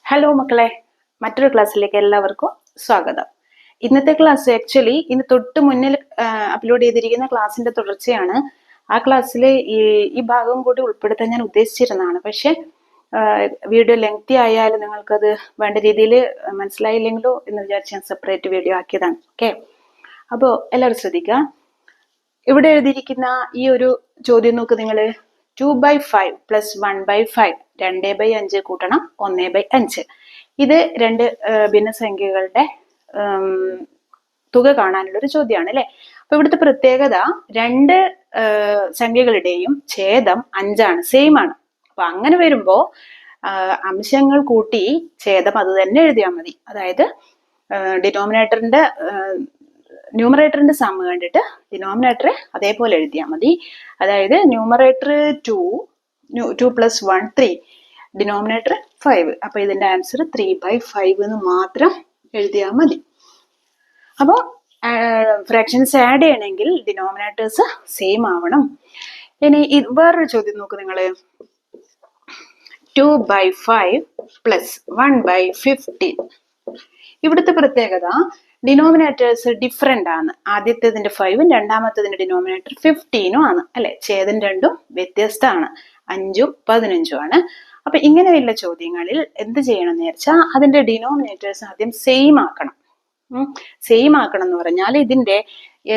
Hello മക്കളെ, മറ്റൊരു ക്ലാസ്സിലേക്ക് എല്ലാവർക്കും സ്വാഗതം. ഇന്നത്തെ ക്ലാസ് ആക്ച്വലി ഇന്ന് തൊട്ട് മുന്നിൽ അപ്ലോഡ് ചെയ്തിരിക്കുന്ന ക്ലാസ്സിന്റെ തുടർച്ചയാണ്. ആ ക്ലാസ്സിൽ ഈ ഭാഗം കൂടി ഉൾപ്പെടുത്താൻ ഞാൻ ഉദ്ദേശിച്ചിരുന്നതാണ്. പക്ഷെ വീഡിയോ ലെങ്തി ആയാലും നിങ്ങൾക്കത് വേണ്ട രീതിയിൽ മനസ്സിലായില്ലെങ്കിലോ എന്ന് വിചാരിച്ച് ഞാൻ സെപ്പറേറ്റ് വീഡിയോ ആക്കിയതാണ്. ഓക്കെ, അപ്പോൾ എല്ലാവരും ശ്രദ്ധിക്കുക. ഇവിടെ എഴുതിയിരിക്കുന്ന ഈ ഒരു ചോദ്യം നോക്ക് നിങ്ങൾ. 2/5 പ്ലസ് 1/5 2/5 കൂട്ടണം 1/5. ഇത് രണ്ട് ഭിന്നസംഖ്യകളുടെ തുക കാണാനുള്ള ഒരു ചോദ്യമാണ് അല്ലെ. അപ്പൊ ഇവിടുത്തെ പ്രത്യേകത രണ്ട് സംഖ്യകളുടെയും ഛേദം 5ആണ്, സെയിം ആണ്. അപ്പൊ അങ്ങനെ വരുമ്പോ അംശങ്ങൾ കൂട്ടി ഛേദം അത് തന്നെ എഴുതിയാൽ മതി. അതായത് ന്യൂമറേറ്ററിന്റെ സം കണ്ടിട്ട് ഡിനോമിനേറ്റർ അതേപോലെ എഴുതിയാൽ മതി. അതായത് ന്യൂമറേറ്റർ 2 പ്ലസ് 1 3, ഡിനോമിനേറ്റർ 5. അപ്പൊ ഇതിന്റെ ആൻസർ 3/5 എന്ന് മാത്രം എഴുതിയാൽ മതി. അപ്പോൾ ഫ്രാക്ഷൻസ് ആഡ് ചെയ്യണമെങ്കിൽ ഡിനോമിനേറ്റേഴ്സ് സെയിം ആവണം. ഇനി വേറൊരു ചോദ്യം നോക്ക് നിങ്ങള്. 2/5 പ്ലസ് 1/15. ഇവിടുത്തെ പ്രത്യേകത ഡിനോമിനേറ്റേഴ്സ് ഡിഫറെന്റ് ആണ്. ആദ്യത്തേതിന്റെ 5ഉം രണ്ടാമത്തേതിന്റെ ഡിനോമിനേറ്റർ 15ഉം ആണ് അല്ലെ. ഛേദം രണ്ടും വ്യത്യസ്തമാണ്, 5ഉം 15ഉം ആണ്. അപ്പൊ ഇങ്ങനെയുള്ള ചോദ്യങ്ങളിൽ എന്ത് ചെയ്യണം എന്ന് വെച്ചാൽ അതിന്റെ ഡിനോമിനേറ്റേഴ്സ് ആദ്യം സെയിം ആക്കണം. സെയിം ആക്കണം എന്ന് പറഞ്ഞാൽ ഇതിന്റെ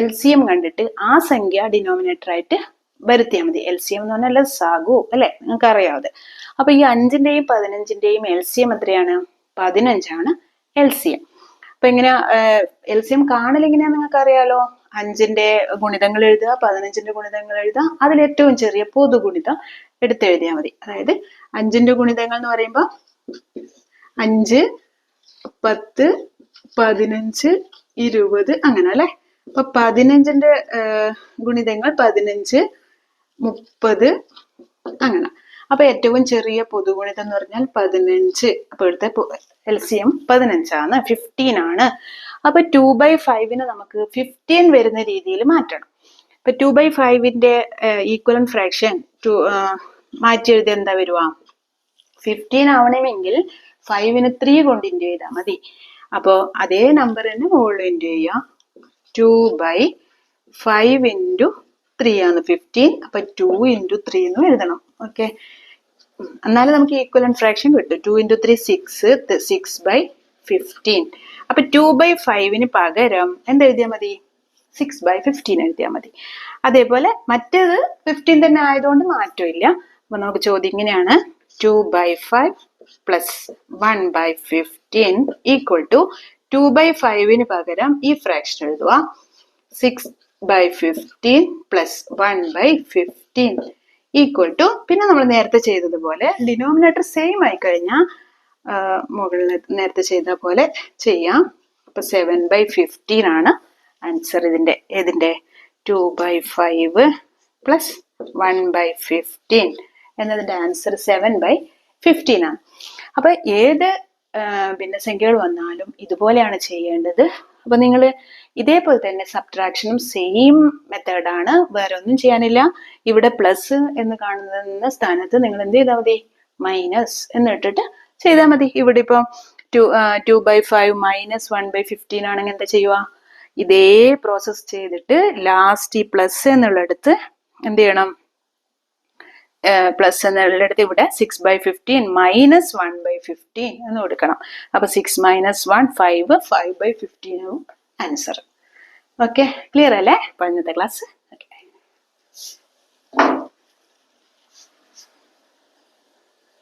LCM കണ്ടിട്ട് ആ സംഖ്യ ഡിനോമിനേറ്റർ ആയിട്ട് വരുത്തിയാൽ മതി. LCM എന്ന് പറഞ്ഞാൽ ലസാഗു അല്ലെ, നിങ്ങൾക്ക് അറിയാതെ. അപ്പൊ ഈ 5ന്റെയും 15ന്റെയും LCM എത്രയാണ്? 15 LCM. അപ്പൊ എങ്ങനെയാ LCM കാണൽ എങ്ങനെയാ നിങ്ങൾക്ക് അറിയാലോ. 5ന്റെ ഗുണിതങ്ങൾ എഴുതുക, 15ന്റെ ഗുണിതങ്ങൾ എഴുതുക, അതിൽ ഏറ്റവും ചെറിയ പൊതുഗുണിതം എടുത്തെഴുതിയാൽ മതി. അതായത് 5ന്റെ ഗുണിതങ്ങൾ എന്ന് പറയുമ്പോ 5, 10, 15, 20 അങ്ങനെ അല്ലെ. അപ്പൊ 15ന്റെ ഗുണിതങ്ങൾ 15, 30 അങ്ങനെ. അപ്പൊ ഏറ്റവും ചെറിയ പൊതുഗുണിതം എന്ന് പറഞ്ഞാൽ 15. അപ്പൊ ഇവിടുത്തെ LCM 15 15 ആണ്. അപ്പൊ 2/5 നമുക്ക് 15 വരുന്ന രീതിയിൽ മാറ്റണം. ഇപ്പൊ 2/5ന്റെ ഈക്വലന്റ് ഫ്രാക്ഷൻ മാറ്റി എഴുതി എന്താ വരുക? 15 ആവണമെങ്കിൽ 5ന് 3 കൊണ്ട് ഇൻറ്റു ചെയ്താൽ മതി. അപ്പോ അതേ നമ്പർ തന്നെ മുകളിൽ ഇൻറ്റു ചെയ്യുക. 2/5 ഇൻറ്റു 3 ആണ് 15. അപ്പൊ 2 ഇൻറ്റു 3 എന്ന് എഴുതണം. ഓക്കെ, എന്നാലും നമുക്ക് ഈക്വലന്റ് ഫ്രാക്ഷൻ കിട്ടും. 2 ഇൻറ്റു 3 6, 6/15. അപ്പൊ 2/5ന് പകരം എന്തെഴുതിയാൽ മതി? 6/15 എഴുതിയാൽ മതി. അതേപോലെ മറ്റേത് 15 തന്നെ ആയതുകൊണ്ട് മാറ്റമില്ല. അപ്പൊ നമുക്ക് ചോദ്യം ഇങ്ങനെയാണ്. 2/5 പ്ലസ് 1/15 ഈക്വൽ ടു 2/5ന് പകരം ഈ ഫ്രാക്ഷൻ എഴുതുക. 6/15 പ്ലസ് 1/15 ഈക്വൽ ടു, പിന്നെ നമ്മൾ നേരത്തെ ചെയ്തതുപോലെ ഡിനോമിനേറ്റർ സെയിം ആയി കഴിഞ്ഞാൽ മുകളിൽ നേരത്തെ ചെയ്ത പോലെ ചെയ്യാം. അപ്പൊ 7/15 ആണ് ആൻസർ ഇതിന്റെ 2/5 പ്ലസ് 1/15 എന്നതിന്റെ ആൻസർ 7/15 ആണ്. അപ്പൊ ഏത് ഭിന്നസംഖ്യകൾ വന്നാലും ഇതുപോലെയാണ് ചെയ്യേണ്ടത്. അപ്പൊ നിങ്ങൾ ഇതേപോലെ തന്നെ സബ്ട്രാക്ഷനും സെയിം മെത്തേഡാണ്, വേറെ ഒന്നും ചെയ്യാനില്ല. ഇവിടെ പ്ലസ് എന്ന് കാണുന്ന സ്ഥാനത്ത് നിങ്ങൾ എന്ത് ചെയ്താൽ മതി? മൈനസ് എന്നിട്ടിട്ട് ചെയ്താൽ മതി. ഇവിടെ ഇപ്പൊ 2/5 മൈനസ് 1/15 ആണെങ്കിൽ എന്താ ചെയ്യുക? ഇതേ പ്രോസസ് ചെയ്തിട്ട് ലാസ്റ്റ് ഈ പ്ലസ് എന്നുള്ളടത്ത് എന്ത് ചെയ്യണം? പ്ലസ് എന്നുള്ളടത്ത് ഇവിടെ 6/15 മൈനസ് 1/15 എന്ന് കൊടുക്കണം. അപ്പൊ 6 മൈനസ് 1 5, 5/15 ആൻസർ. ഓക്കെ, ക്ലിയർ അല്ലേ? ഇന്നത്തെ ക്ലാസ്